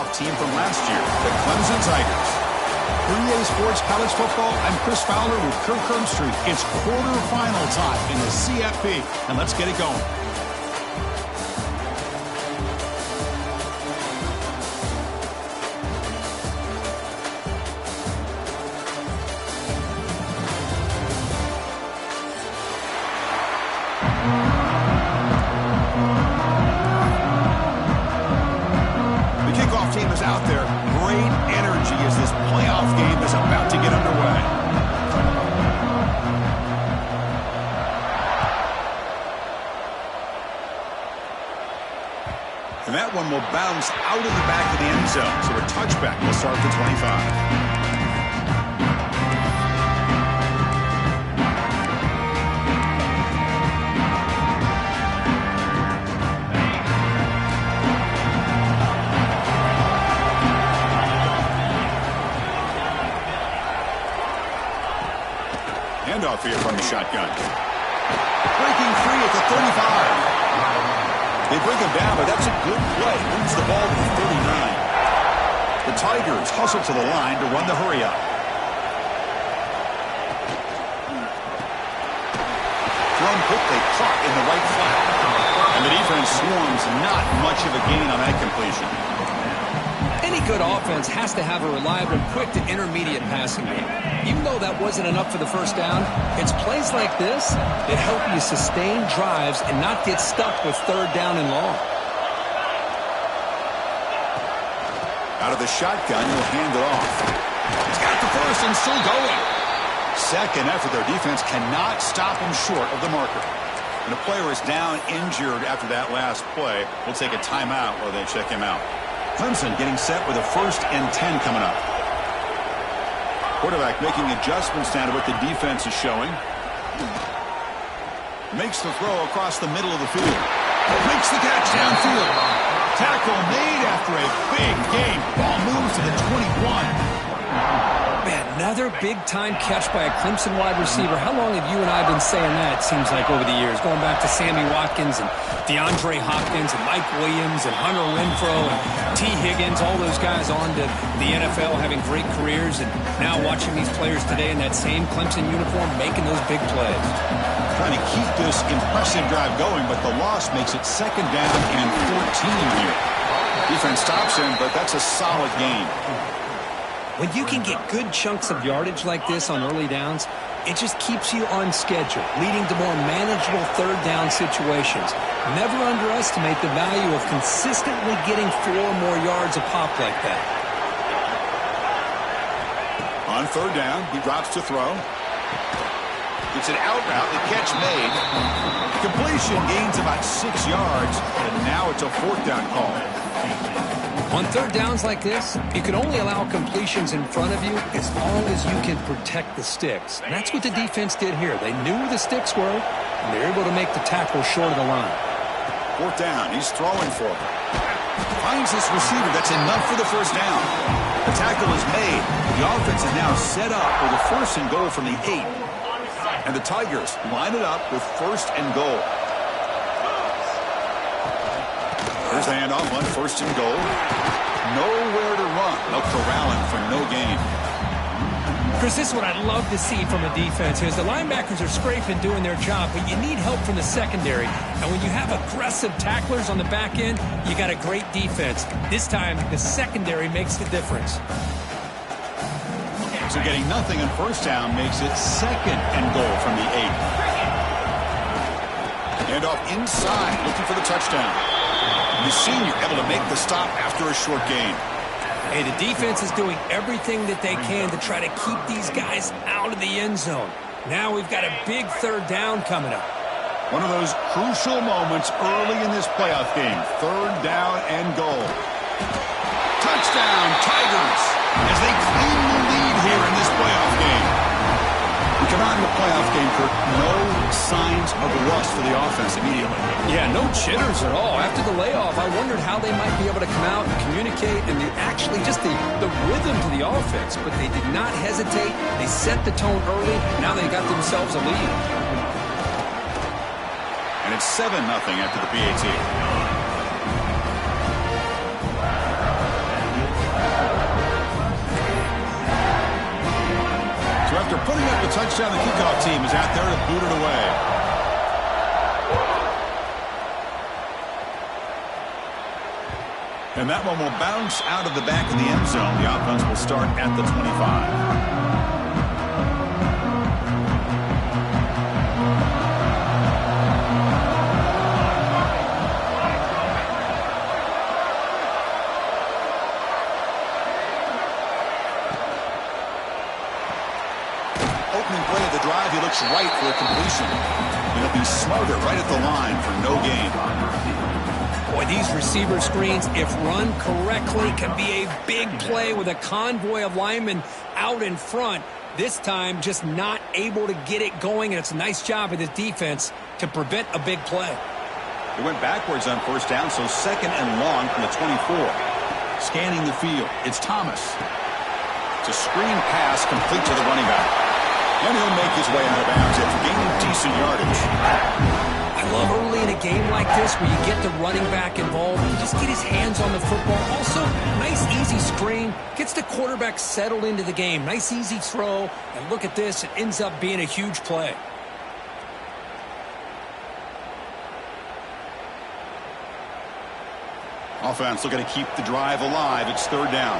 playoff team from last year, the Clemson Tigers. For EA Sports College Football, I'm Chris Fowler with Kirk Herbstreit. It's quarterfinal time in the CFP, and let's get it going. Team is out there. Great energy as this playoff game is about to get underway. And that one will bounce out of the back of the end zone. So a touchback will start at the 25. Handoff here from the shotgun. Breaking free at the 35. They bring him down, but that's a good play. Moves the ball to the 39. The Tigers hustle to the line to run the hurry up. Thrown quickly, caught in the right flat. And the defense swarms, not much of a gain on that completion. Any good offense has to have a reliable, quick to intermediate passing game. Even though that wasn't enough for the first down, it's plays like this that help you sustain drives and not get stuck with third down and long. Out of the shotgun, he'll hand it off. He's got the first and still going. Second effort, their defense cannot stop him short of the marker. When a player is down injured after that last play, we'll take a timeout while they check him out. Clemson getting set with a 1st and 10 coming up. Quarterback making adjustments now to what the defense is showing. Makes the throw across the middle of the field. Makes the catch downfield. Tackle made after a big game. Ball moves to the 21. Man, another big-time catch by a Clemson wide receiver. How long have you and I been saying that, it seems like, over the years? Going back to Sammy Watkins and DeAndre Hopkins and Mike Williams and Hunter Renfrow and T. Higgins, all those guys on to the NFL having great careers, and now watching these players today in that same Clemson uniform making those big plays. Trying to keep this impressive drive going, but the loss makes it 2nd down and 14 here. Defense stops him, but that's a solid gain. When you can get good chunks of yardage like this on early downs, it just keeps you on schedule, leading to more manageable third down situations. Never underestimate the value of consistently getting 4 more yards a pop like that. On 3rd down, he drops to throw. It's an out route, the catch made. Completion gains about 6 yards, and now it's a 4th down call. On third downs like this, you can only allow completions in front of you as long as you can protect the sticks. And that's what the defense did here. They knew where the sticks were, and they're able to make the tackle short of the line. 4th down, he's throwing for it. Finds this receiver, that's enough for the 1st down. The tackle is made. The offense is now set up with a 1st and goal from the 8. And the Tigers line it up with 1st and goal. There's the handoff on 1st and goal. Nowhere to run. They'll corral him for no gain. Chris, this is what I'd love to see from a defense here. The linebackers are scraping, doing their job, but you need help from the secondary. And when you have aggressive tacklers on the back end, you got a great defense. This time, the secondary makes the difference. So getting nothing on 1st down makes it 2nd and goal from the 8. Handoff inside, looking for the touchdown. The senior able to make the stop after a short gain. Hey, the defense is doing everything that they can to try to keep these guys out of the end zone. Now we've got a big 3rd down coming up. One of those crucial moments early in this playoff game. 3rd down and goal. Touchdown, Tigers, as they claim the lead here in this playoff game. We come out in the playoff game, Kirk, no signs of rust for the offense immediately. Yeah, no jitters at all. After the layoff, I wondered how they might be able to come out and communicate and actually just the rhythm to the offense. But they did not hesitate. They set the tone early. Now they got themselves a lead. And it's 7-0 after the PAT. touchdown. The kickoff team is out there to boot it away. And that one will bounce out of the back of the end zone. The offense will start at the 25. Opening play of the drive, he looks right for a completion. And he'll be smothered right at the line for no gain. Boy, these receiver screens, if run correctly, can be a big play with a convoy of linemen out in front. This time, just not able to get it going, and it's a nice job of this defense to prevent a big play. It went backwards on first down, so second and long from the 24. Scanning the field, it's Thomas. It's a screen pass complete to the running back. And he'll make his way out of bounds after gaining decent yardage. I love early in a game like this where you get the running back involved and just get his hands on the football. Also, nice easy screen. Gets the quarterback settled into the game. Nice easy throw. And look at this. It ends up being a huge play. Offense looking to keep the drive alive. It's third down.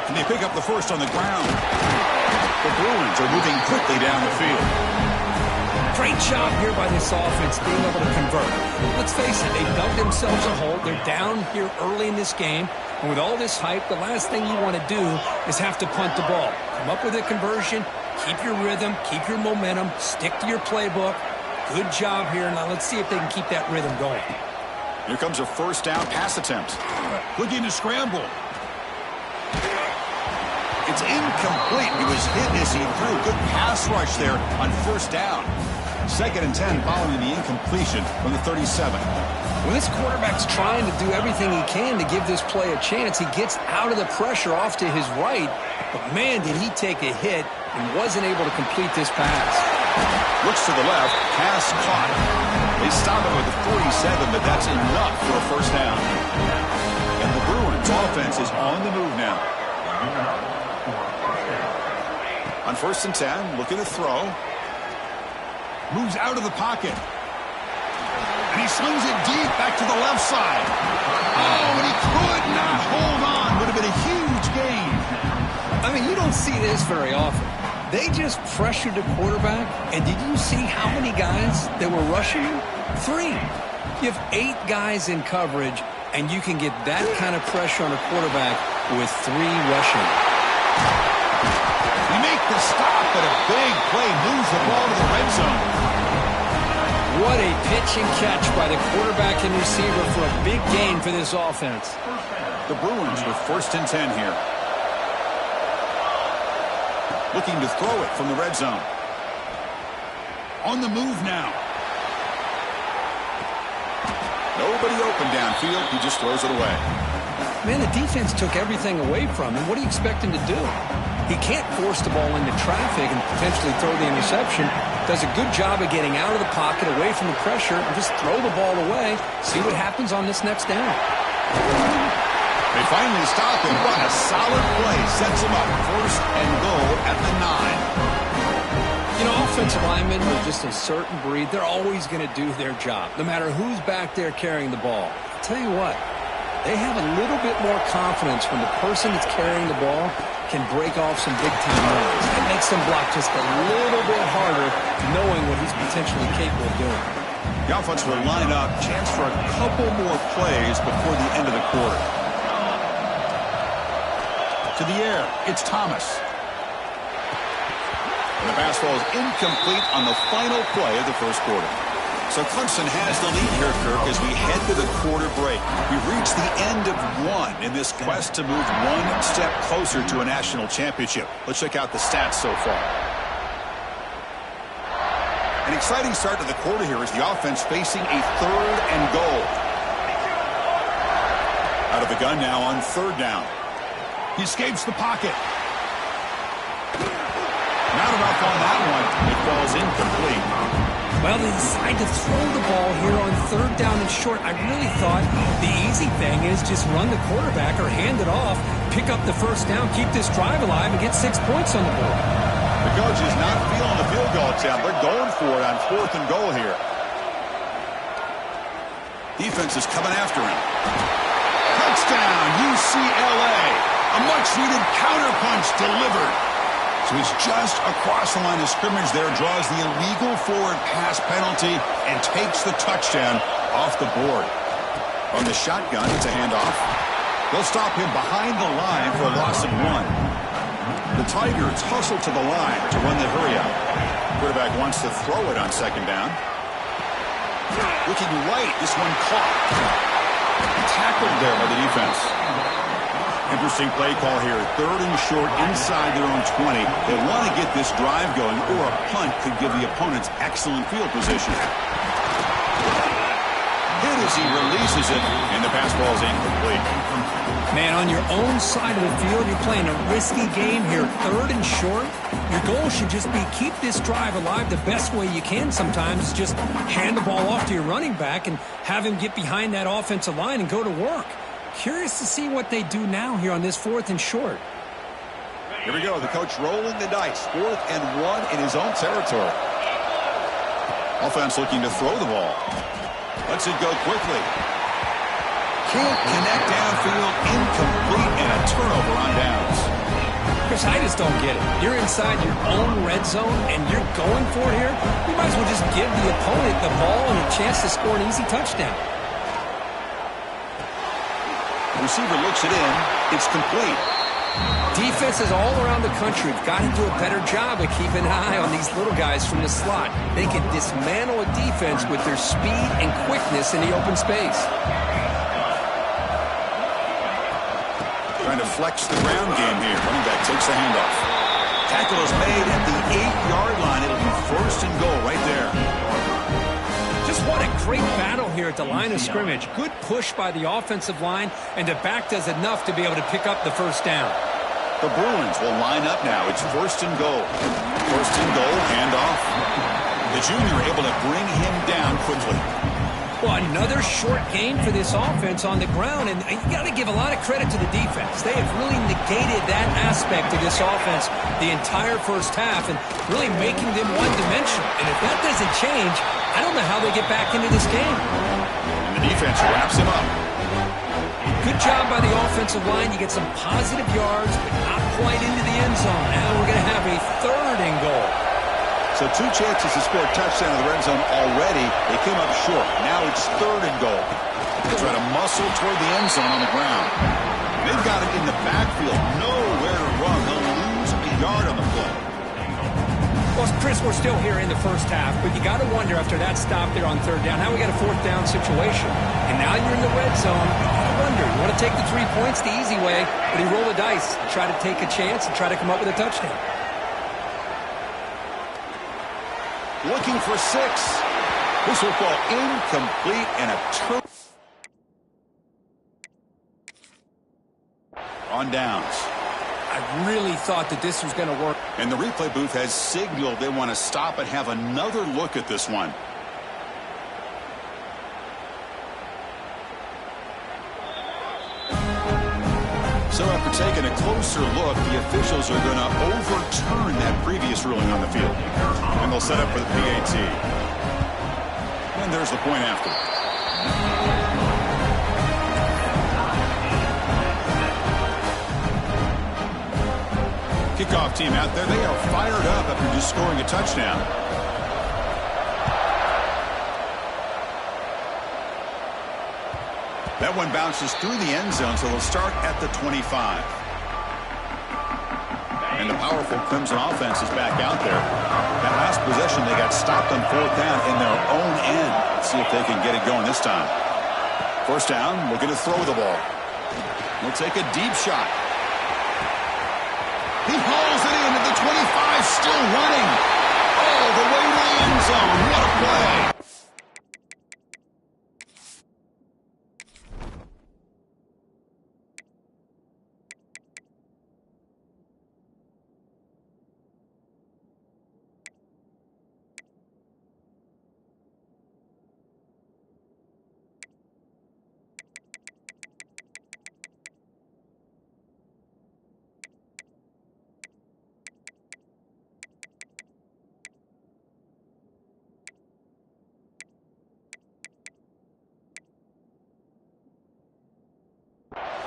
And they pick up the first on the ground. The Bruins are moving quickly down the field. Great job here by this offense being able to convert. Let's face it, they've dug themselves a hole. They're down here early in this game. And with all this hype, the last thing you want to do is have to punt the ball. Come up with a conversion, keep your rhythm, keep your momentum, stick to your playbook. Good job here. Now let's see if they can keep that rhythm going. Here comes a first down pass attempt. Looking to scramble. It's incomplete. He was hit as he threw. Good pass rush there on first down. Second and 10 following the incompletion from the 37. When this quarterback's trying to do everything he can to give this play a chance, he gets out of the pressure off to his right. But, man, did he take a hit and wasn't able to complete this pass. Looks to the left. Pass caught. They stop it with the 47, but that's enough for a first down. And the Bruins offense is on the move now. On first and 10, looking to throw. Moves out of the pocket. And he slings it deep back to the left side. Oh, and he could not hold on. Would have been a huge gain. I mean, you don't see this very often. They just pressured the quarterback, and did you see how many guys that were rushing him? 3. You have 8 guys in coverage, and you can get that kind of pressure on a quarterback with 3 rushing. They make the stop, but a big play moves the ball to the red zone. What a pitch and catch by the quarterback and receiver for a big gain for this offense. The Bruins with first and 10 here. Looking to throw it from the red zone. On the move now. Nobody open downfield. He just throws it away. Man, the defense took everything away from him. What do you expect him to do? He can't force the ball into traffic and potentially throw the interception. Does a good job of getting out of the pocket, away from the pressure, and just throw the ball away. See what happens on this next down. They finally stop him. What a solid play. Sets him up. First and goal at the 9. You know, offensive linemen are just a certain breed. They're always going to do their job, no matter who's back there carrying the ball. I'll tell you what, they have a little bit more confidence when the person that's carrying the ball can break off some big-time runs. It makes them block just a little bit harder, knowing what he's potentially capable of doing. The offense will line up. Chance for a couple more plays before the end of the quarter. To the air, it's Thomas. And the pass ball is incomplete on the final play of the first quarter. So Clemson has the lead here, Kirk, as we head to the quarter break. We've reached the end of one in this quest to move one step closer to a national championship. Let's check out the stats so far. An exciting start to the quarter here as the offense facing a third and goal. Out of the gun now on third down. He escapes the pocket. Not enough on that one. It falls incomplete. Well, they decide to throw the ball here on third down and short. I really thought the easy easy thing is just run the quarterback or hand it off, pick up the first down, keep this drive alive, and get 6 points on the board. The coach is not feeling the field goal attempt. They're going for it on 4th and goal here. Defense is coming after him. Touchdown, UCLA. A much-needed counterpunch delivered. So he's just across the line of scrimmage there, draws the illegal forward pass penalty, and takes the touchdown off the board. On the shotgun, it's a handoff. They'll stop him behind the line for a loss of 1. The Tigers hustle to the line to run the hurry-up. Quarterback wants to throw it on 2nd down. Looking right, this one caught. Tackled there by the defense. Interesting play call here. 3rd and short inside their own 20. They want to get this drive going, or a punt could give the opponents excellent field position. Hit as he releases it, and the pass ball is incomplete. Man, on your own side of the field, you're playing a risky game here. 3rd and short. Your goal should just be keep this drive alive the best way you can sometimes. Is just hand the ball off to your running back and have him get behind that offensive line and go to work. Curious to see what they do now here on this 4th and short. Here we go. The coach rolling the dice. 4th and 1 in his own territory. Offense looking to throw the ball. Lets it go quickly. Can't connect downfield. Incomplete, and a turnover on downs. Chris, I just don't get it. You're inside your own red zone, and you're going for it here. You might as well just give the opponent the ball and a chance to score an easy touchdown. Receiver looks it in. It's complete. Defenses all around the country have got to do a better job of keeping an eye on these little guys from the slot. They can dismantle a defense with their speed and quickness in the open space. Trying to flex the ground game here. Running back takes the handoff. Tackle is made at the 8-yard line. It'll be 1st and goal right there. Just what a great battle here at the line of scrimmage. Good push by the offensive line, and the back does enough to be able to pick up the first down. The Bruins will line up now. It's 1st and goal. 1st and goal, handoff. The junior able to bring him down quickly. Well, another short game for this offense on the ground, and you got to give a lot of credit to the defense. They have really negated that aspect of this offense the entire first half and really making them one-dimensional. And if that doesn't change, I don't know how they get back into this game. And the defense wraps him up. Good job by the offensive line. You get some positive yards, but not quite into the end zone. Now we're going to have a 3rd and goal. So 2 chances to score a touchdown in the red zone already. They came up short. Now it's 3rd and goal. They try to muscle toward the end zone on the ground. They've got it in the backfield. Nowhere to run. They'll lose a yard on the play. Well, Chris, we're still here in the first half, but you got to wonder after that stop there on 3rd down, now we got a 4th down situation. And now you're in the red zone. You got to wonder, you want to take the 3 points the easy way, but you roll the dice, try to take a chance and try to come up with a touchdown. Looking for 6. This will fall incomplete and a turn on downs. I really thought that this was going to work. And the replay booth has signaled they want to stop and have another look at this one. So after taking a closer look, the officials are going to overturn that previous ruling on the field. And they'll set up for the PAT. And there's the point after. Kickoff team out there. They are fired up after just scoring a touchdown. That one bounces through the end zone, so they'll start at the 25. And the powerful Clemson offense is back out there. That last possession, they got stopped on 4th down in their own end. Let's see if they can get it going this time. 1st down, looking to throw the ball. We'll take a deep shot. He hauls it in at the 25, still running. All the way to the end zone. What a play.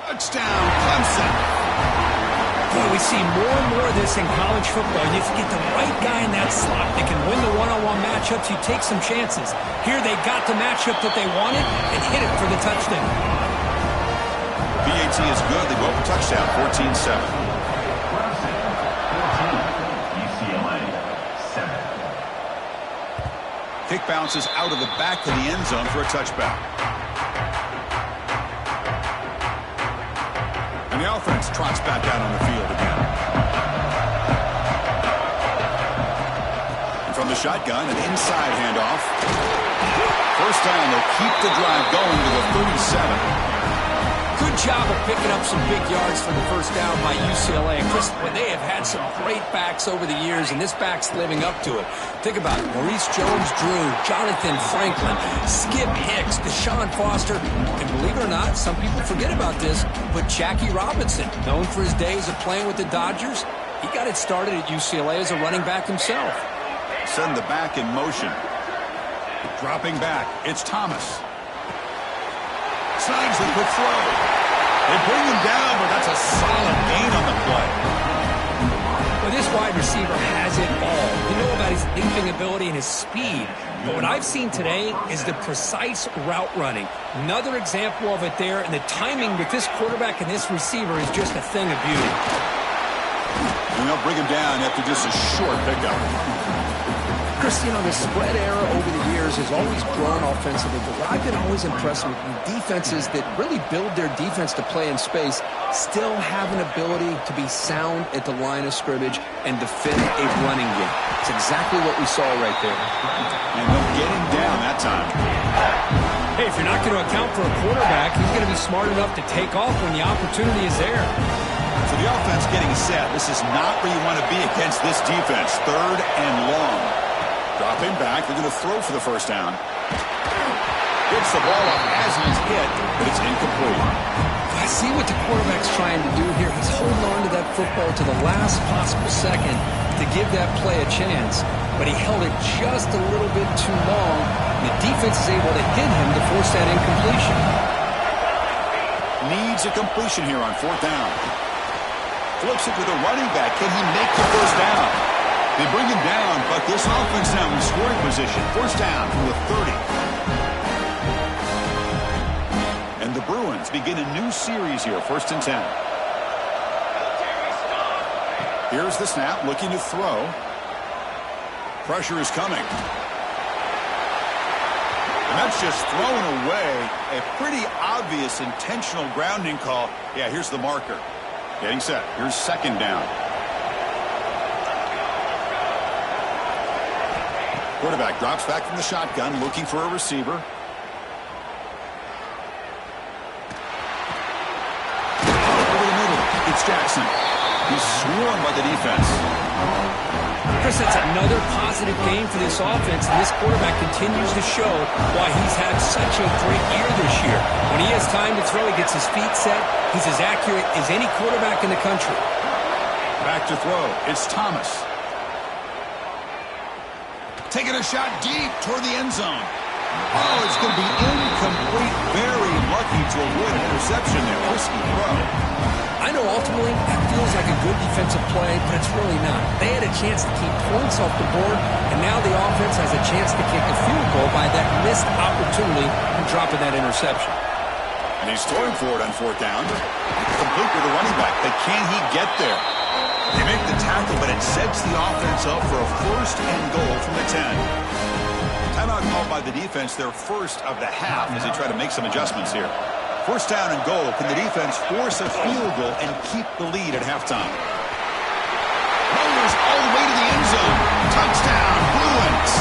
Touchdown, Clemson. Boy, we see more and more of this in college football. You get the right guy in that slot that can win the one-on-one matchups. You take some chances. Here they got the matchup that they wanted and hit it for the touchdown. BAT is good. They go for touchdown, 14-7. Kick bounces out of the back of the end zone for a touchback. And the offense trots back out on the field again. And from the shotgun, an inside handoff. First down, they'll keep the drive going to the 37. Good job of picking up some big yards for the first down by UCLA. Chris, they have had some great backs over the years, and this back's living up to it. Think about it. Maurice Jones-Drew, Jonathan Franklin, Skip Hicks, Deshaun Foster, and believe it or not, some people forget about this, but Jackie Robinson, known for his days of playing with the Dodgers, he got it started at UCLA as a running back himself. Send the back in motion. Dropping back, it's Thomas. Signs the quick throw. They bring him down, but that's a solid gain on the play. Well, this wide receiver has it all. You know about his leaping ability and his speed. But what I've seen today is the precise route running. Another example of it there, and the timing with this quarterback and this receiver is just a thing of beauty. And they'll bring him down after just a short pickup. Chris, you know, the spread era over the years has always grown offensively, but what I've been always impressed with defenses that really build their defense to play in space still have an ability to be sound at the line of scrimmage and defend a running game. It's exactly what we saw right there. And they'll get him down that time. Hey, if you're not going to account for a quarterback, he's going to be smart enough to take off when the opportunity is there. So the offense getting set. This is not where you want to be against this defense. Third and long. Dropping back, they're going to throw for the first down. Gets the ball off as he's hit, but it's incomplete. I see what the quarterback's trying to do here. He's holding on to that football to the last possible second to give that play a chance, but he held it just a little bit too long, and the defense is able to hit him to force that incompletion. Needs a completion here on fourth down. Flips it to the running back. Can he make the first down? They bring him down, but this offense now in scoring position. First down from the 30. And the Bruins begin a new series here, 1st and 10. Here's the snap, looking to throw. Pressure is coming. And that's just thrown away. A pretty obvious intentional grounding call. Yeah, here's the marker. Getting set. Here's second down. Quarterback drops back from the shotgun, looking for a receiver. Over the middle, it's Jackson. He's swarmed by the defense. Chris, that's another positive game for this offense, and this quarterback continues to show why he's had such a great year this year. When he has time to throw, he gets his feet set. He's as accurate as any quarterback in the country. Back to throw. It's Thomas. Taking a shot deep toward the end zone. Oh, it's going to be incomplete. Very lucky to avoid an interception there. Risky throw. I know ultimately that feels like a good defensive play, but it's really not. They had a chance to keep points off the board, and now the offense has a chance to kick a field goal by that missed opportunity and dropping that interception. And he's throwing for it on fourth down. Complete with the running back, but can he get there? They make the tackle, but it sets the offense up for a 1st and goal from the 10. Timeout called by the defense, their first of the half as they try to make some adjustments here. 1st down and goal. Can the defense force a field goal and keep the lead at halftime? Rolls all the way to the end zone. Touchdown, Bruins.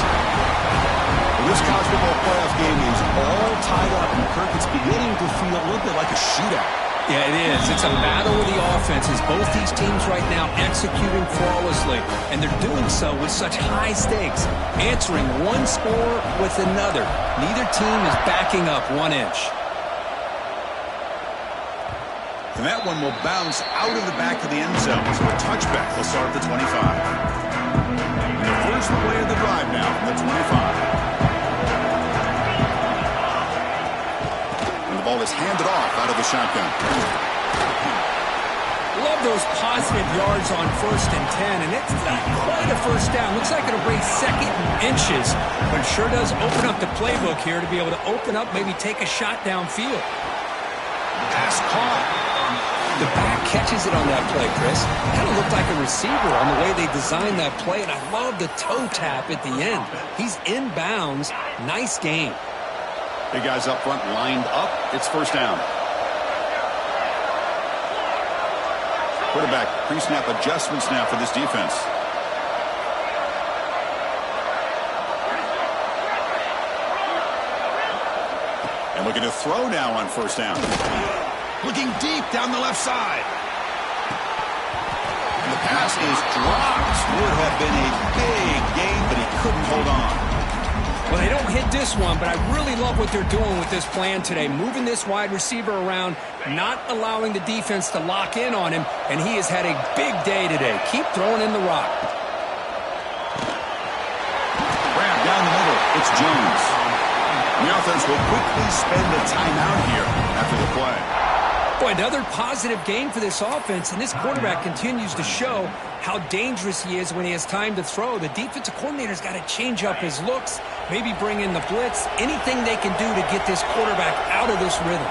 This college football playoff game is all tied up, and Kirk, it's beginning to feel a little bit like a shootout. Yeah, it is. It's a battle of the offenses. Both these teams right now executing flawlessly, and they're doing so with such high stakes, answering one score with another. Neither team is backing up 1 inch. And that one will bounce out of the back of the end zone. So a touchback will start at the 25. And the first play of the drive now from the 25. And the ball is handed off out of the shotgun. love those positive yards on 1st and 10, and it's not quite a first down. Looks like it'll bring 2nd and inches, but it sure does open up the playbook here to be able to open up, maybe take a shot downfield. Pass caught. The back catches it on that play, Chris. Kind of looked like a receiver on the way they designed that play, and I love the toe tap at the end. He's inbounds. Nice game. Big guys up front lined up. It's first down. Quarterback pre-snap adjustments now for this defense. And looking to throw now on first down. Looking deep down the left side. And the pass is dropped. Would have been a big gain, but he couldn't hold on. Well, they don't hit this one, but I really love what they're doing with this plan today. Moving this wide receiver around, not allowing the defense to lock in on him, and he has had a big day today. Keep throwing in the rock. Grab down the middle. It's Jones. The offense will quickly spend a timeout here after the play. Boy, another positive game for this offense, and this quarterback continues to show how dangerous he is when he has time to throw. The defensive coordinator's got to change up his looks, maybe bring in the blitz, anything they can do to get this quarterback out of this rhythm.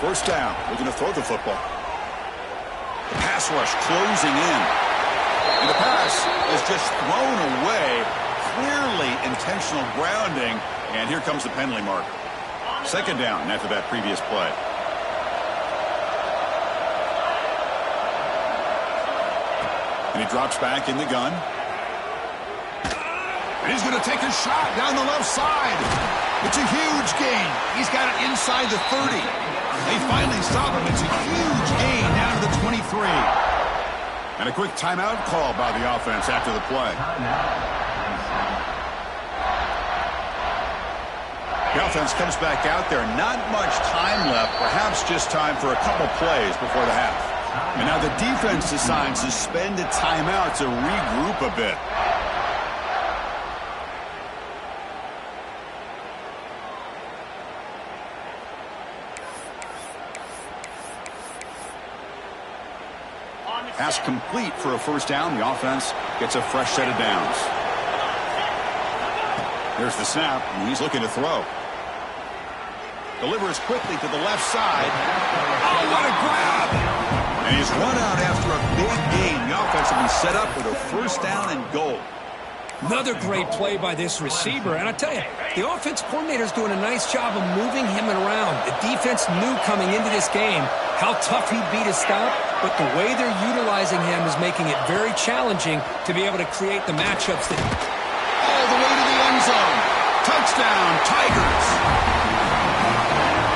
First down, looking to throw the football. The pass rush closing in. And the pass is just thrown away. Clearly intentional grounding, and here comes the penalty mark. Second down after that previous play. And he drops back in the gun. And he's going to take a shot down the left side. It's a huge gain. He's got it inside the 30. They finally stop him. It's a huge gain down to the 23. And a quick timeout call by the offense after the play. The offense comes back out there. Not much time left. Perhaps just time for a couple plays before the half. And now the defense decides to spend a timeout to regroup a bit. Pass complete for a first down. The offense gets a fresh set of downs. There's the snap, and he's looking to throw. Delivers quickly to the left side. Oh, what a grab! And he's run out after a big gain. The offense will be set up with a first down and goal. Another great play by this receiver. And I tell you, the offense coordinator's doing a nice job of moving him around. The defense knew coming into this game how tough he'd be to stop, but the way they're utilizing him is making it very challenging to be able to create the matchups that... All the way to the end zone. Touchdown, Tigers.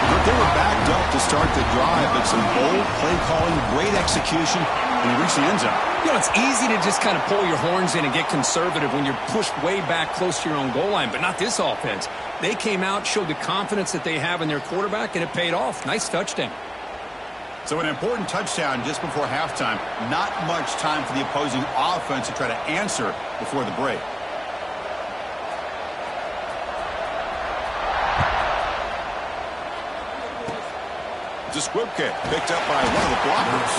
But they were backed up to start the drive, but some bold play calling, great execution, and they reached the end zone. You know, it's easy to just kind of pull your horns in and get conservative when you're pushed way back close to your own goal line, but not this offense. They came out, showed the confidence that they have in their quarterback, and it paid off. Nice touchdown. So an important touchdown just before halftime. Not much time for the opposing offense to try to answer before the break. It's a squib kick picked up by one of the blockers.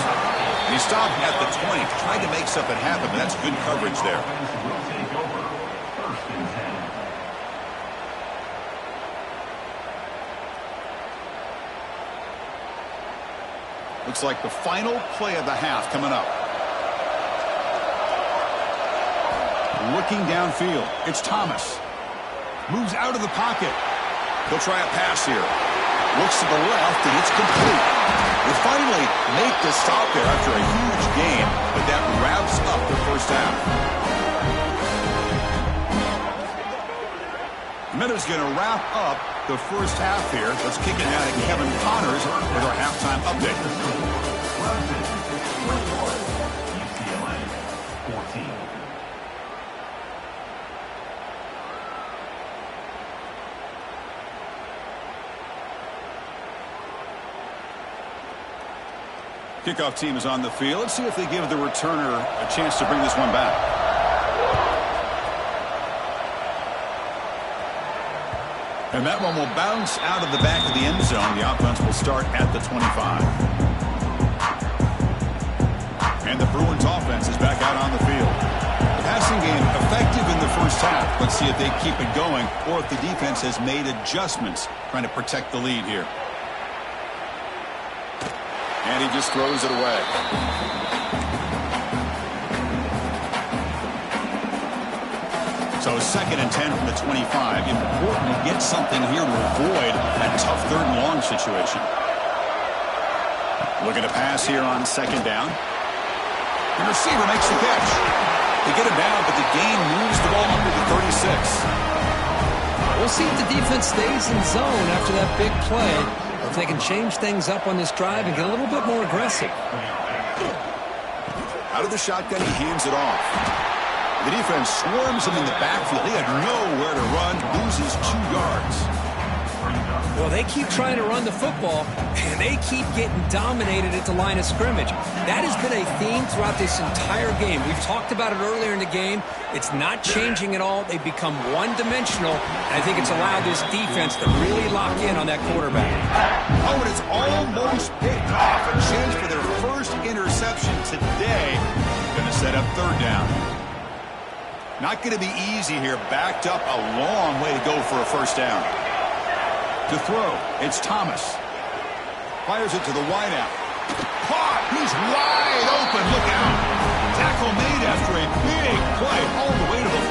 And he stopped at the 20, trying to make something happen, but that's good coverage there. Looks like the final play of the half coming up. Looking downfield, it's Thomas. Moves out of the pocket. He'll try a pass here. Looks to the left, and it's complete. They finally make the stop there after a huge gain, but that wraps up the first half. Minuta's going to wrap up the first half here. Let's kick it out to Kevin Connors with our halftime update. Kickoff team is on the field. Let's see if they give the returner a chance to bring this one back. And that one will bounce out of the back of the end zone. The offense will start at the 25. And the Bruins offense is back out on the field. The passing game effective in the first half. Let's see if they keep it going or if the defense has made adjustments trying to protect the lead here. And he just throws it away. So 2nd and 10 from the 25. Important to get something here to avoid that tough 3rd and long situation. Looking to pass here on 2nd down. The receiver makes the catch. They get him down, but the gain moves the ball under the 36. We'll see if the defense stays in zone after that big play, or if they can change things up on this drive and get a little bit more aggressive. Out of the shotgun, he hands it off. The defense swarms him in the backfield. He had nowhere to run, loses 2 yards. Well, they keep trying to run the football, and they keep getting dominated at the line of scrimmage. That has been a theme throughout this entire game. We've talked about it earlier in the game. It's not changing at all. They've become one-dimensional, and I think it's allowed this defense to really lock in on that quarterback. Oh, and it's almost picked off. A chance for their first interception today. Going to set up 3rd down. Not going to be easy here. Backed up a long way to go for a 1st down. To throw, it's Thomas. Fires it to the wideout. Caught! He's wide open. Look out. Tackle made after a big play all the way to the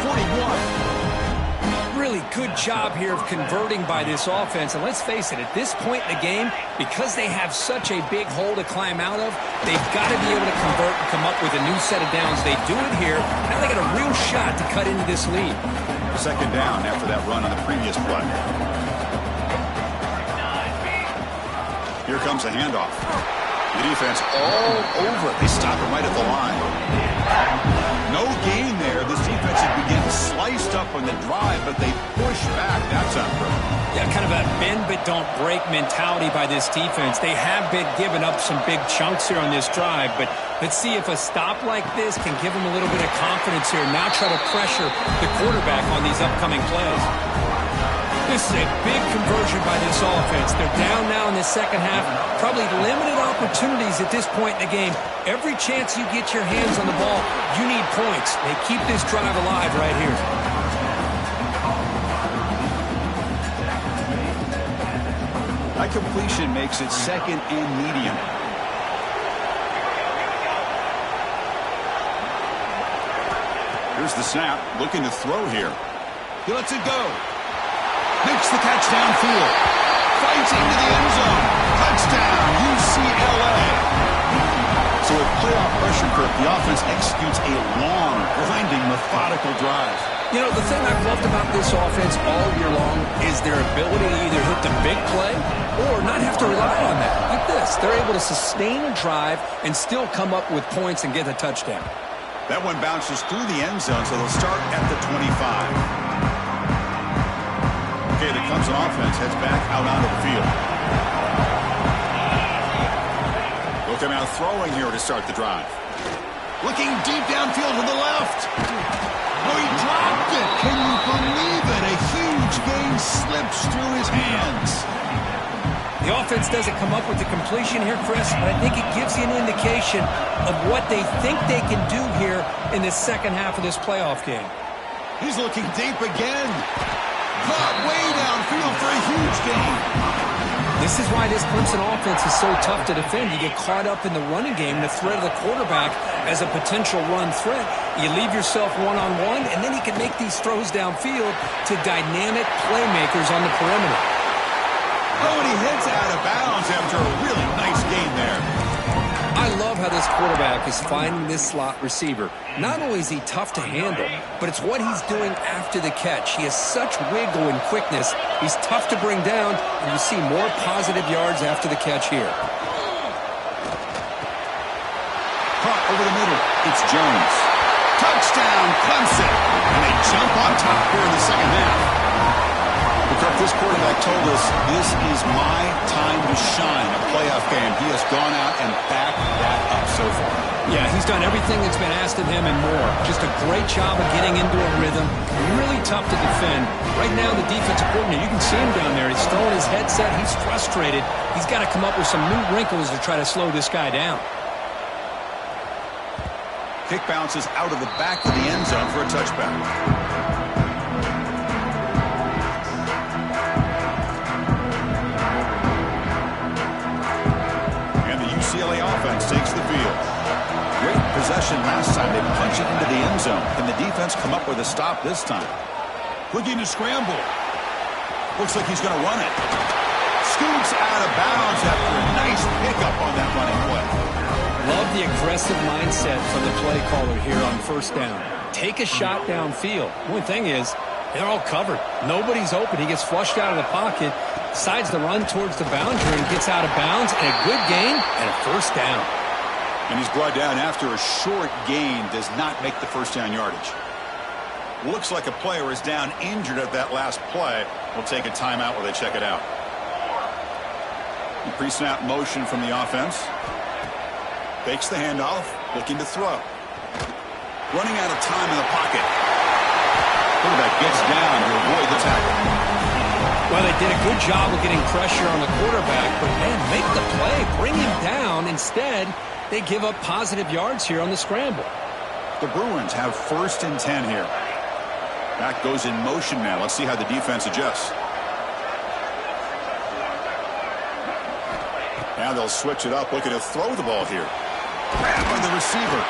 41. Really good job here of converting by this offense. And let's face it, at this point in the game, because they have such a big hole to climb out of, they've got to be able to convert and come up with a new set of downs. They do it here. Now they got a real shot to cut into this lead. 2nd down after that run on the previous play. Here comes a handoff. The defense all over it. They stop it right at the line. No gain there. This defense had been getting sliced up on the drive, but they push back. That's on purpose. Yeah, kind of a bend but don't break mentality by this defense. They have been giving up some big chunks here on this drive, but let's see if a stop like this can give them a little bit of confidence here. Now try to pressure the quarterback on these upcoming plays. This is a big conversion by this offense. They're down now in the 2nd half. Probably limited opportunities at this point in the game. Every chance you get your hands on the ball, you need points. They keep this drive alive right here. That completion makes it 2nd and medium. Here's the snap. Looking to throw here. He lets it go. Makes the catch downfield. Fights into the end zone. Touchdown, UCLA. So with playoff pressure, Kirk, the offense executes a long, grinding, methodical drive. You know, the thing I've loved about this offense all year long is their ability to either hit the big play or not have to rely on that. Like this, they're able to sustain a drive and still come up with points and get a touchdown. That one bounces through the end zone, so they'll start at the 25. Okay, the Clemson offense heads back out onto the field. They'll come out throwing here to start the drive. Looking deep downfield to the left. Oh, he dropped it. Can you believe it? A huge gain slips through his hands. The offense doesn't come up with the completion here, Chris, but I think it gives you an indication of what they think they can do here in the 2nd half of this playoff game. He's looking deep again. Caught way downfield for a huge gain. This is why this Clemson offense is so tough to defend. You get caught up in the running game, the threat of the quarterback as a potential run threat. You leave yourself one-on-one, and then you can make these throws downfield to dynamic playmakers on the perimeter. Oh, and he heads out of bounds after a really nice gain there. I love how this quarterback is finding this slot receiver. Not only is he tough to handle, but it's what he's doing after the catch. He has such wiggle and quickness. He's tough to bring down, and you see more positive yards after the catch here. Caught over the middle. It's Jones. Touchdown, Clemson. And they jump on top here in the 2nd half. Kirk, this quarterback told us this is my time to shine, a playoff game. He has gone out and backed that up so far. Yeah, he's done everything that's been asked of him and more. Just a great job of getting into a rhythm. Really tough to defend. Right now, the defensive coordinator, you can see him down there. He's throwing his headset. He's frustrated. He's got to come up with some new wrinkles to try to slow this guy down. Kick bounces out of the back of the end zone for a touchback. And the UCLA offense takes the field. Great possession last time. They punch it into the end zone. Can the defense come up with a stop this time? Looking to scramble. Looks like he's going to run it. Scoots out of bounds after a nice pickup on that running play. Love the aggressive mindset from the play caller here on first down. Take a shot downfield. One thing is, they're all covered. Nobody's open. He gets flushed out of the pocket, decides to run towards the boundary and gets out of bounds, and a good gain and a first down. And he's brought down after a short gain. Does not make the first down yardage. Looks like a player is down injured at that last play. We'll take a timeout while they check it out. Pre-snap motion from the offense. Fakes the handoff, looking to throw. Running out of time in the pocket. Quarterback gets down to avoid the tackle. Well, they did a good job of getting pressure on the quarterback, but man, make the play, bring him down. Instead, they give up positive yards here on the scramble. The Bruins have 1st and 10 here. Back goes in motion now. Let's see how the defense adjusts. Now they'll switch it up, looking to throw the ball here. Grab by the receiver.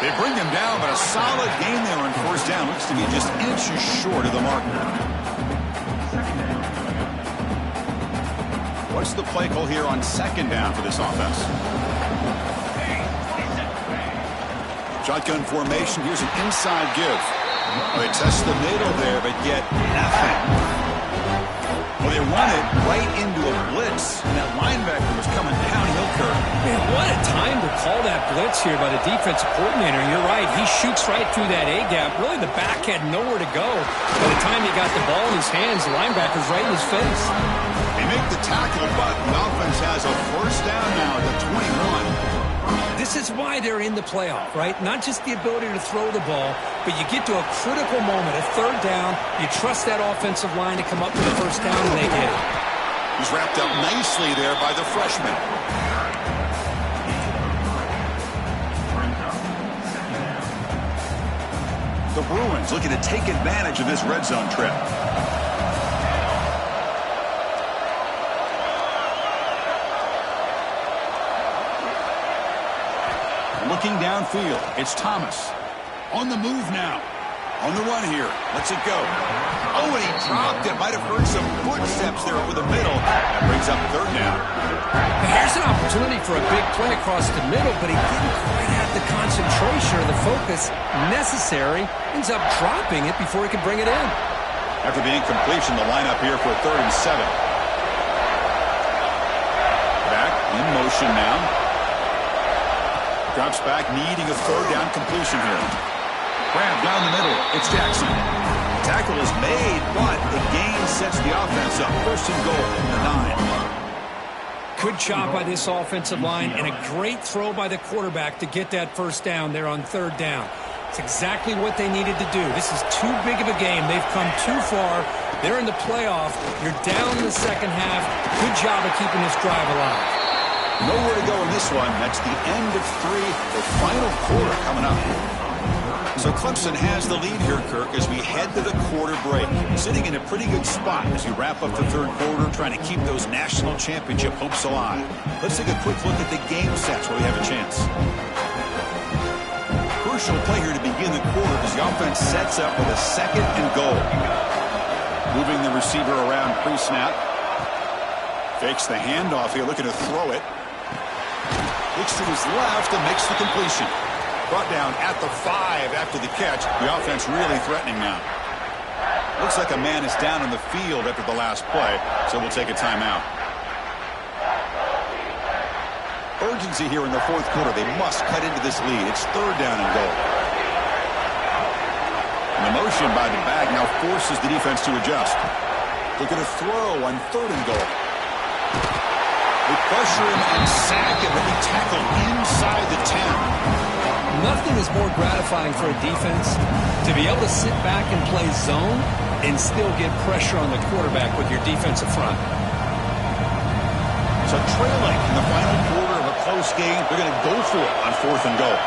They bring him down, but a solid gain there on first down. Looks to be just inches short of the marker. What's the play call here on 2nd down for this offense? Shotgun formation. Here's an inside give. Well, they test the middle there, but get nothing. Well, they run it right into a blitz, and that linebacker was coming downhill curve. Man, what a time to call that blitz here by the defensive coordinator. You're right. He shoots right through that A-gap. Really, the back had nowhere to go. By the time he got the ball in his hands, the linebacker's right in his face. They make the tackle, but the offense has a first down now at the 21. This is why they're in the playoff, right? Not just the ability to throw the ball, but you get to a critical moment, a 3rd down. You trust that offensive line to come up with a first down, and they did it. He's wrapped up nicely there by the freshman. The Bruins looking to take advantage of this red zone trip. Looking downfield, it's Thomas. On the move now. On the run here. Lets it go. Oh, and he dropped it. Might have heard some footsteps there over the middle. That brings up 3rd down. Here's an opportunity for a big play across the middle, but he didn't quite have the concentration or the focus necessary. Ends up dropping it before he could bring it in. After the incompletion, the lineup here for a 3rd and 7. Back in motion now. Drops back, needing a 3rd down completion here. Grab down the middle. It's Jackson. Tackle is made, but the gain sets the offense up. 1st and goal from the 9. Good job by this offensive line and a great throw by the quarterback to get that first down there on 3rd down. It's exactly what they needed to do. This is too big of a game. They've come too far. They're in the playoff. You're down in the second half. Good job of keeping this drive alive. Nowhere to go in this one. That's the end of 3. The final quarter coming up. So Clemson has the lead here, Kirk, as we head to the quarter break. Sitting in a pretty good spot as we wrap up the 3rd quarter, trying to keep those national championship hopes alive. Let's take a quick look at the game sets where we have a chance. Crucial play here to begin the quarter as the offense sets up with a 2nd and goal. Moving the receiver around pre-snap. Fakes the handoff here, looking to throw it. Looks to his left and makes the completion. Brought down at the 5 after the catch. The offense really threatening now. Looks like a man is down in the field after the last play, so we'll take a timeout. Urgency here in the 4th quarter. They must cut into this lead. It's 3rd down and goal. And the motion by the bag now forces the defense to adjust. Looking to throw on 3rd and goal. They pressure him and sack him, but he tackled inside the 10. Nothing is more gratifying for a defense to be able to sit back and play zone and still get pressure on the quarterback with your defensive front. So trailing in the final quarter of a close game, they're going to go for it on 4th and goal.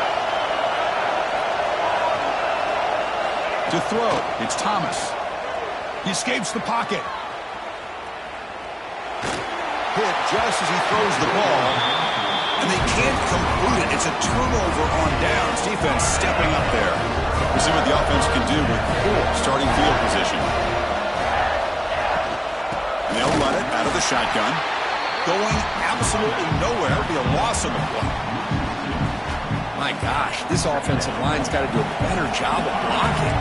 To throw, it's Thomas. He escapes the pocket. Hit just as he throws the ball. And they can't complete it. It's a turnover on downs. Defense stepping up there. We'll see what the offense can do with poor starting field position. And they'll run it out of the shotgun. Going absolutely nowhere. It'll be a loss on the play. My gosh, this offensive line's got to do a better job of blocking.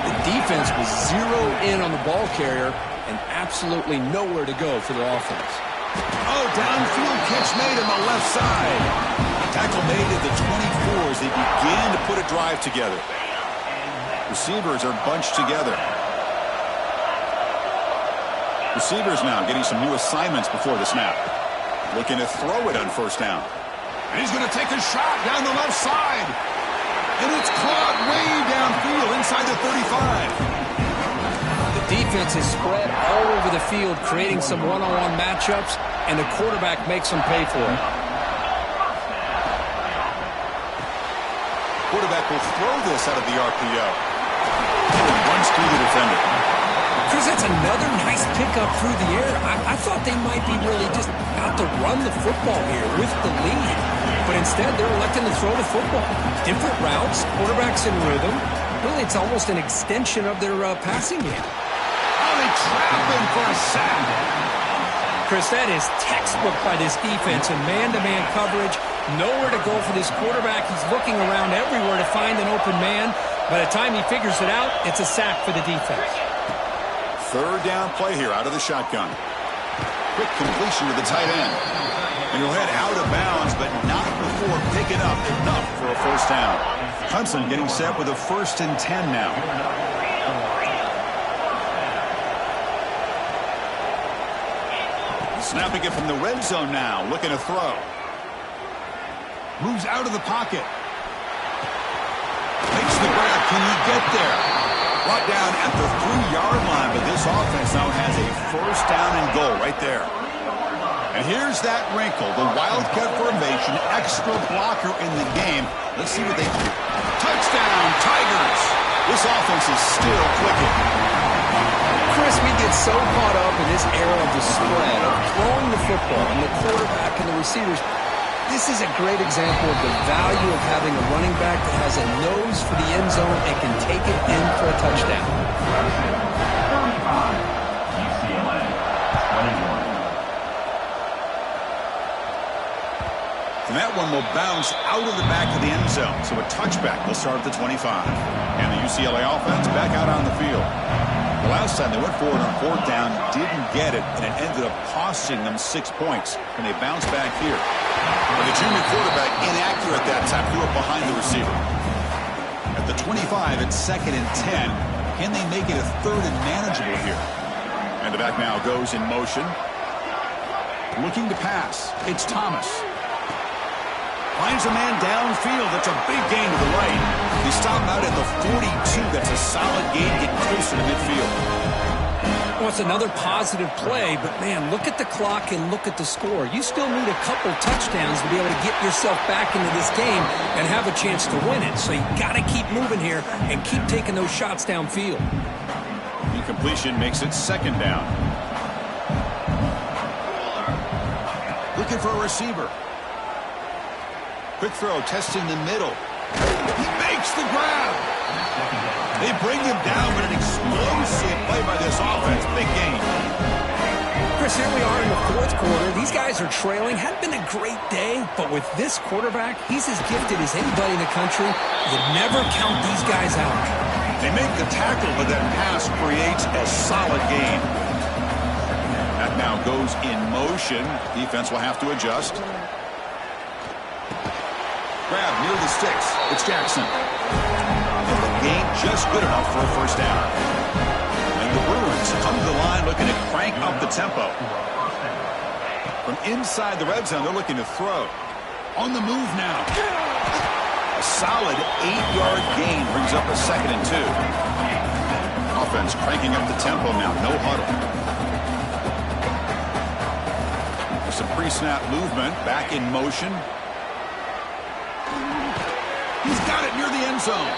The defense was zeroed in on the ball carrier and absolutely nowhere to go for their offense. Oh, downfield catch made on the left side. Tackle made at the 24 as they begin to put a drive together. Receivers are bunched together. Receivers now getting some new assignments before the snap. Looking to throw it on first down. And he's going to take a shot down the left side. And it's caught way downfield inside the 35. The defense is spread all over the field, creating some one-on-one matchups, and the quarterback makes them pay for it. Quarterback will throw this out of the RPO. And runs through the defender. Chris, that's another nice pickup through the air. I thought they might be really just out to run the football here with the lead. But instead, they're electing to throw the football. Different routes, quarterbacks in rhythm. Really, it's almost an extension of their passing game. Oh, they trap him for a sack. Chris, that is textbook by this defense in man-to-man coverage. Nowhere to go for this quarterback. He's looking around everywhere to find an open man. By the time he figures it out, it's a sack for the defense. Third down play here out of the shotgun. Quick completion to the tight end. And he'll head out of bounds, but not before picking up enough for a first down. Clemson getting set with a 1st and 10 now. Snapping it from the red zone now, looking to throw. Moves out of the pocket. Makes the grab. Can he get there? Brought down at the 3-yard line, but this offense now has a first down and goal right there. And here's that wrinkle, the Wildcat formation, extra blocker in the game. Let's see what they do. Touchdown, Tigers! This offense is still clicking. Chris, we get so caught up in this era of the spread, of throwing the football, and the quarterback and the receivers. This is a great example of the value of having a running back that has a nose for the end zone and can take it in for a touchdown. 35, UCLA, 21. And that one will bounce out of the back of the end zone. So a touchback will start at the 25. And the UCLA offense back out on the field. The last time they went forward on 4th down, didn't get it, and it ended up costing them 6 points. And they bounce back here. And the junior quarterback inaccurate that time, threw it behind the receiver. At the 25, it's 2nd and 10. Can they make it a 3rd and manageable here? And the back now goes in motion. Looking to pass. It's Thomas. Finds a man downfield. That's a big gain to the right. They stop out at the 42. That's a solid gain, getting closer to midfield. Well, it's another positive play, but, man, look at the clock and look at the score. You still need a couple touchdowns to be able to get yourself back into this game and have a chance to win it. So you got to keep moving here and keep taking those shots downfield. Incompletion makes it 2nd down. Looking for a receiver. Quick throw, testing the middle. He makes the grab. They bring him down, but an explosive play by this offense. Big game. Chris, here we are in the 4th quarter. These guys are trailing. Hadn't been a great day, but with this quarterback, he's as gifted as anybody in the country. You never count these guys out. They make the tackle, but that pass creates a solid gain. That now goes in motion. Defense will have to adjust. Grab near the sticks. It's Jackson. And the gain just good enough for a first down. And the Bruins come to the line looking to crank up the tempo. From inside the red zone, they're looking to throw. On the move now. A solid 8-yard gain brings up a 2nd and 2. Offense cranking up the tempo now. No huddle. There's some pre-snap movement. Back in motion. He's got it near the end zone.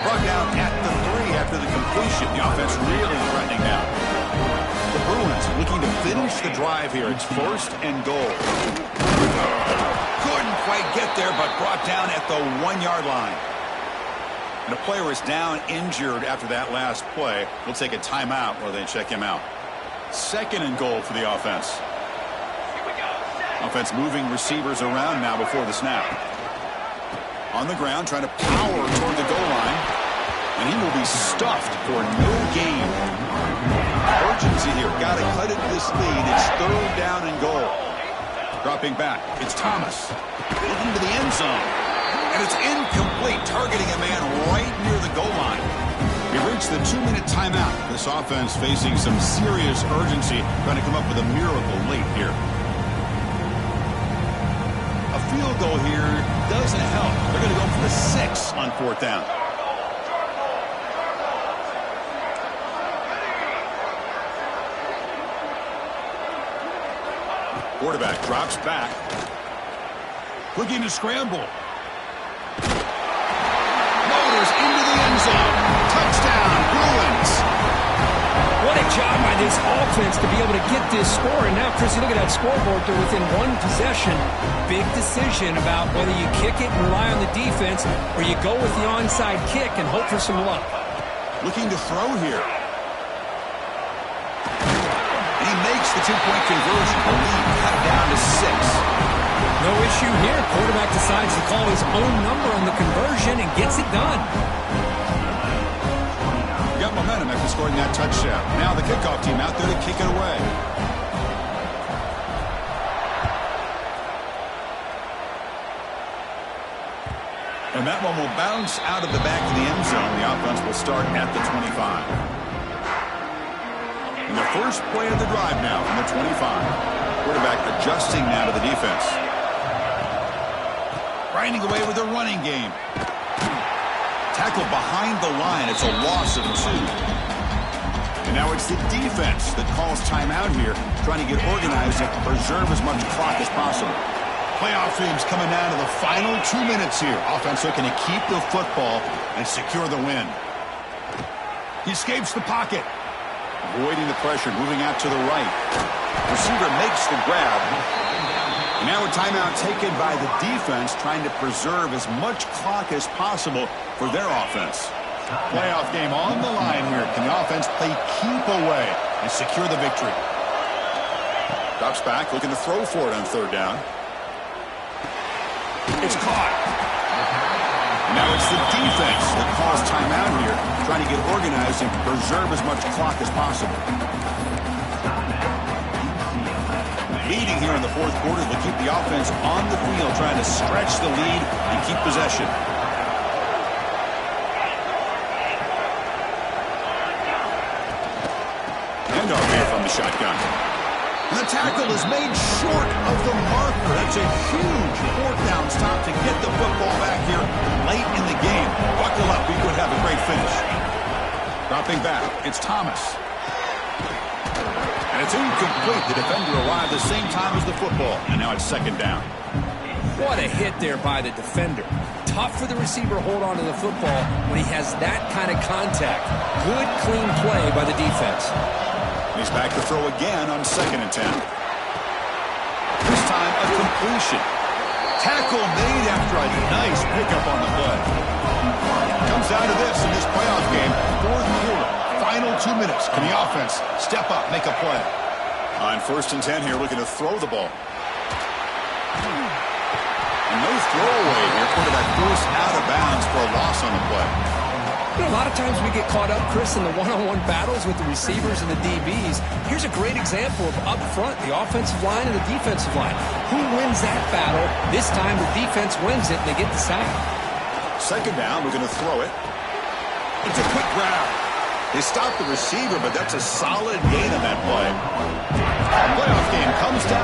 Brought down at the 3 after the completion. The offense really threatening now. The Bruins looking to finish the drive here. It's 1st and goal. Couldn't quite get there, but brought down at the 1-yard line. And a player is down injured after that last play. We'll take a timeout while they check him out. 2nd and goal for the offense. Offense moving receivers around now before the snap. On the ground, trying to power toward the goal line. And he will be stuffed for no gain. Urgency here. Got to cut it this lead. It's 3rd down and goal. Dropping back. It's Thomas. Looking to the end zone. And it's incomplete, targeting a man right near the goal line. We reached the 2-minute timeout. This offense facing some serious urgency, trying to come up with a miracle late here. A field goal here doesn't help. They're going to go for the 6 on 4th down. Quarterback drops back. Looking to scramble. Motors into the end zone. Touchdown, Bruins. What a job by this offense to be able to get this score. And now, Chris, you look at that scoreboard. They're within 1 possession. Big decision about whether you kick it and rely on the defense or you go with the onside kick and hope for some luck. Looking to throw here. And he makes the 2-point conversion. The lead cut down to 6. No issue here. Quarterback decides to call his own number on the conversion and gets it done. Got momentum after scoring that touchdown. Now the kickoff team out there to kick it away. And that one will bounce out of the back of the end zone. The offense will start at the 25. And the first play of the drive now from the 25. Quarterback adjusting now to the defense. Grinding away with a running game. Tackle behind the line. It's a loss of 2. And now it's the defense that calls timeout here, trying to get organized and preserve as much clock as possible. Playoff dreams coming down to the final 2 minutes here. Offense looking to keep the football and secure the win. He escapes the pocket. Avoiding the pressure, moving out to the right. Receiver makes the grab. And now a timeout taken by the defense, trying to preserve as much clock as possible for their offense. Playoff game on the line here. Can the offense play keep away and secure the victory? Drops back, looking to throw for it on 3rd down. It's caught. And now it's the defense that calls timeout here, trying to get organized and preserve as much clock as possible. Leading here in the 4th quarter will keep the offense on the field, trying to stretch the lead and keep possession. Handoff here from the shotgun. And the tackle is made short of the marker. That's a huge 4th down stop to get the football back here late in the game. Buckle up, we could have a great finish. Dropping back, it's Thomas. And it's incomplete. The defender arrived the same time as the football. And now it's 2nd down. What a hit there by the defender. Tough for the receiver to hold on to the football when he has that kind of contact. Good, clean play by the defense. He's back to throw again on 2nd and 10. This time a completion. Tackle made after a nice pickup on the play. Comes down to this in this playoff game. 4th quarter. Final 2 minutes. Can the offense step up, make a play? On 1st and 10 here, looking to throw the ball. And no throwaway here. Quarterback forced out of bounds for a loss on the play. You know, a lot of times we get caught up, Chris, in the one-on-one battles with the receivers and the DBs. Here's a great example of up front, the offensive line and the defensive line. Who wins that battle? This time the defense wins it and they get the sack. 2nd down, we're going to throw it. It's a quick grab. They stopped the receiver, but that's a solid gain on that play. The playoff game comes down.